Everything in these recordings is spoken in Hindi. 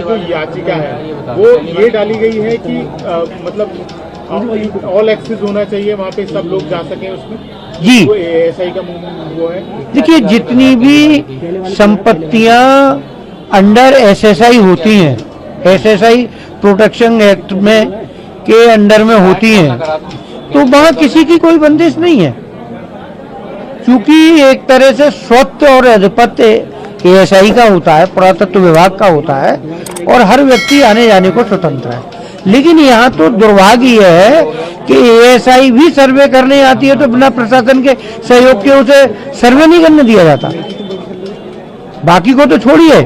जो याचिका है वो ये डाली गई है कि मतलब ऑल एक्सेस होना चाहिए, वहाँ पे सब लोग जा सकें उसमें जी। एएसआई का वो है। देखिए, जितनी भी संपत्तियां अंडर एसएसआई होती हैं, एसएसआई प्रोटेक्शन एक्ट में के अंडर में होती हैं, तो वहाँ किसी की कोई बंदिश नहीं है, क्योंकि एक तरह से स्वत्व और आधिपत्य एएसआई का होता है, पुरातत्व विभाग का होता है, और हर व्यक्ति आने जाने को स्वतंत्र है। लेकिन यहाँ तो दुर्भाग्य यह है कि एएसआई भी सर्वे करने आती है तो बिना प्रशासन के सहयोग के उसे सर्वे नहीं करने दिया जाता। बाकी को तो छोड़िए,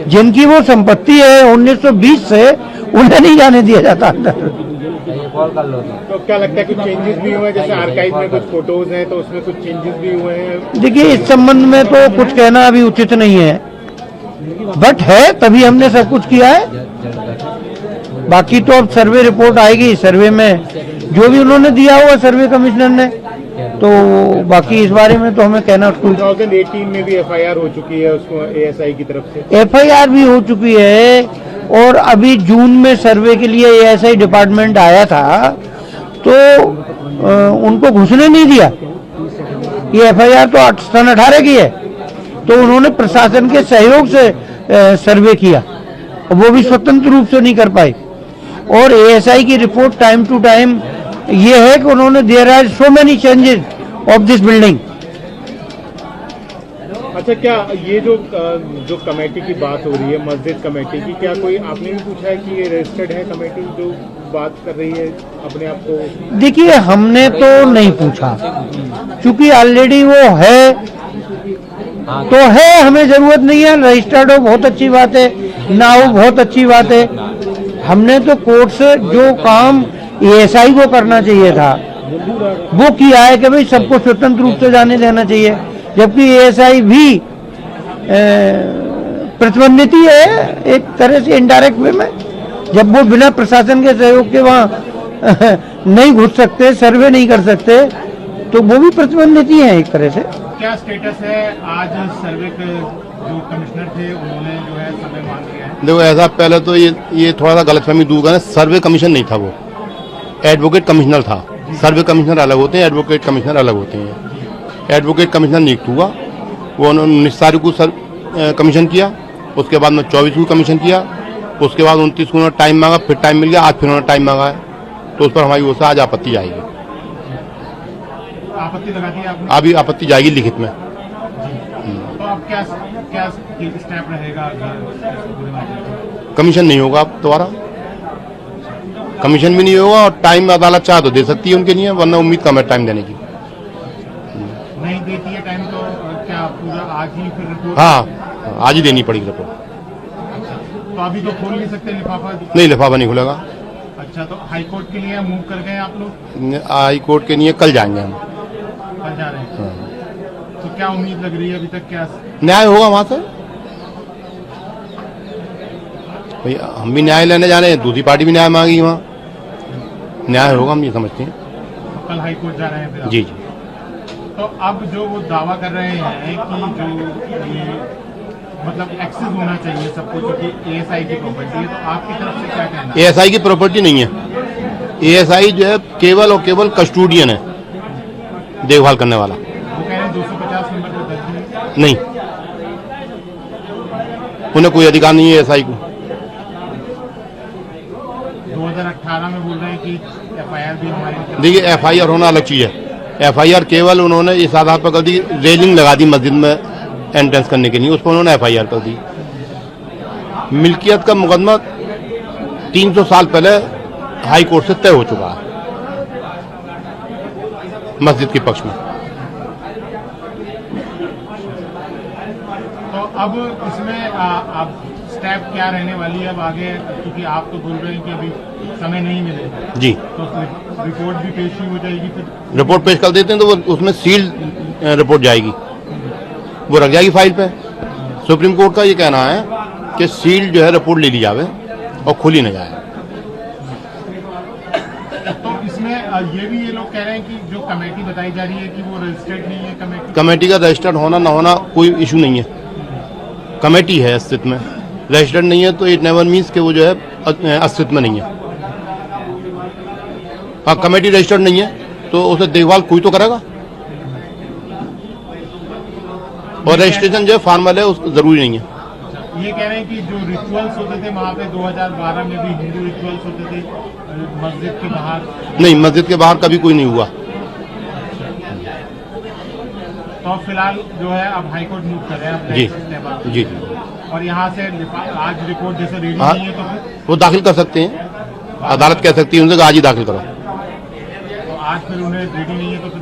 जिनकी वो संपत्ति है 1920 से, उन्हें नहीं जाने दिया जाता अंदर। तो क्या लगता है कुछ चेंजेस भी हुए हैं? जैसे आर्काइव में कुछ फोटोज हैं तो उसमें कुछ चेंजेस भी हुए हैं। देखिए, इस संबंध में तो कुछ कहना अभी उचित नहीं है, बट है तभी हमने सब कुछ किया है। बाकी तो अब सर्वे रिपोर्ट आएगी, सर्वे में जो भी उन्होंने दिया हुआ सर्वे कमिश्नर ने, तो बाकी इस बारे में तो हमें कहना। 2018 में भी एफआईआर हो चुकी है उसको एएसआई की तरफ से, एफआईआर भी हो चुकी है, और अभी जून में सर्वे के लिए एएसआई डिपार्टमेंट आया था तो उनको घुसने नहीं दिया। ये एफआईआर तो सन 18 की है, तो उन्होंने प्रशासन के सहयोग से सर्वे किया, वो भी स्वतंत्र रूप से नहीं कर पाए। और एएसआई की रिपोर्ट टाइम टू टाइम ये है कि उन्होंने there are so many changes of this building. अच्छा, क्या ये जो कमेटी की बात हो रही है, मस्जिद कमेटी की, क्या कोई आपने भी पूछा है कि ये रजिस्टर्ड है कमेटी जो बात कर रही है अपने आप को? देखिए, हमने तो नहीं पूछा, क्योंकि ऑलरेडी वो है तो है, हमें जरूरत नहीं है। रजिस्टर्ड हो बहुत अच्छी बात है, ना हो बहुत अच्छी बात है। हमने तो कोर्ट से जो काम एएसआई को करना चाहिए था वो किया है कि भाई सबको स्वतंत्र रूप से जाने देना चाहिए, जबकि एएसआई भी प्रतिबंधित ही है एक तरह से इनडायरेक्ट वे में। जब वो बिना प्रशासन के सहयोग के वहाँ नहीं घुस सकते, सर्वे नहीं कर सकते, तो वो भी प्रतिबंधित ही है एक तरह से। क्या स्टेटस है आज सर्वे के जो कमिश्नर थे उन्होंने जो है सर्वे मांग लिया है? देखो, ऐसा पहले तो ये थोड़ा सा गलतफहमी दूर करना, सर्वे कमीशन नहीं था, वो एडवोकेट कमिश्नर था। सर्वे कमिश्नर अलग होते हैं, एडवोकेट कमिश्नर अलग होते हैं। एडवोकेट कमिश्नर नियुक्त हुआ, वो उन्होंने 19 तारीख को कमीशन किया, उसके बाद में 24 को कमीशन किया, उसके बाद 29 को उन्होंने टाइम मांगा, फिर टाइम मिल गया, आज फिर उन्होंने टाइम मांगा है, तो उस पर हमारी ओर से आज आपत्ति आएगी। आपत्ति लगा दी आपने? अभी आपत्ति जाएगी लिखित में। तो अब क्या स्टेप रहेगा? कमीशन नहीं होगा अब दोबारा, कमीशन भी नहीं होगा, और टाइम अदालत चाहे तो दे सकती है उनके लिए, वरना उम्मीद कम है टाइम देने की। नहीं देती है टाइम तो क्या पूरा आज ही फिर रिपोर्ट? हाँ, आज ही देनी पड़ेगी रिपोर्ट। तो अभी तो खोल नहीं सकते लिफाफा? नहीं, लिफाफा नहीं खुलेगा। अच्छा, तो हाई कोर्ट के लिए मूव कर गए आप लोग? हाई कोर्ट के लिए कल जाएंगे हम। कल जा रहे हैं? तो क्या उम्मीद लग रही है अभी तक? क्या न्याय होगा वहां से? भैया, हम भी न्याय लेने जा रहे हैं, दूसरी पार्टी भी न्याय मांगी, वहाँ न्याय होगा, हम ये समझते हैं। कल हाई कोर्ट जा रहे हैं फिर? जी जी। तो अब जो वो दावा कर रहे हैं कि जो ये मतलब एक्सेस होना चाहिए सबको, क्योंकि एएसआई की प्रॉपर्टी है, तो आपकी तरफ से क्या कहना है? एएसआई की प्रॉपर्टी नहीं है, एएसआई जो है केवल और केवल कस्टोडियन है, देखभाल करने वाला। वो कह रहे हैं 250 नंबर पर दर्ज नहीं, उन्हें कोई अधिकार नहीं है एएसआई को। 2018 में बोल रहे हैं कि एफआईआर भी हमारी। देखिए, एफआईआर होना अलग चीज है। एफआईआर केवल उन्होंने इस आधार पर कर दी, रेलिंग लगा दी मस्जिद में एंट्रेंस करने के लिए, उस पर उन्होंने एफआईआर कर दी। मिल्कियत का मुकदमा 300 साल पहले हाई कोर्ट से तय हो चुका है मस्जिद के पक्ष में। तो अब इसमें अब स्टेप क्या रहने वाली है अब आगे, क्योंकि आप तो बोल रहे हैं कि अभी समय नहीं मिलेगा? जी, तो रिपोर्ट भी पेश ही हो जाएगी फिर? रिपोर्ट पेश कर देते हैं तो वो उसमें सील्ड रिपोर्ट जाएगी, वो रख जाएगी फाइल पे। सुप्रीम कोर्ट का ये कहना है कि सील्ड जो है रिपोर्ट ले ली जावे और खुली न जाए। तो इसमें ये लोग कह रहे हैं कि जो कमेटी बताई जा रही है कि वो रजिस्टर्ड नहीं है कमेटी? कमेटी का रजिस्टर्ड होना ना होना कोई इशू नहीं है, कमेटी है अस्तित्व में। रजिस्टर्ड नहीं है तो इट नेवर मीन्स कि वो जो है अस्तित्व में नहीं है। हाँ, कमेटी रजिस्टर्ड नहीं है तो उसे देखभाल कोई तो करेगा, और रजिस्ट्रेशन जो है फॉर्मल है, उसको जरूरी नहीं है। ये कह रहे हैं कि जो रिचुअल्स होते थे वहाँ पे 2012 में भी हिंदू रिचुअल्स होते थे मस्जिद के बाहर। नहीं, मस्जिद के बाहर कभी कोई नहीं हुआ। तो फिलहाल जो है अब हाईकोर्ट मूव कर रहे हैं जी अब जी। और यहाँ से आज रिपोर्ट जैसे रेडी हाँ, नहीं है तो फिर वो दाखिल कर सकते हैं, अदालत कह सकती है उनसे आज ही दाखिल करो। तो आज फिर उन्हें रेडी नहीं है तो फिर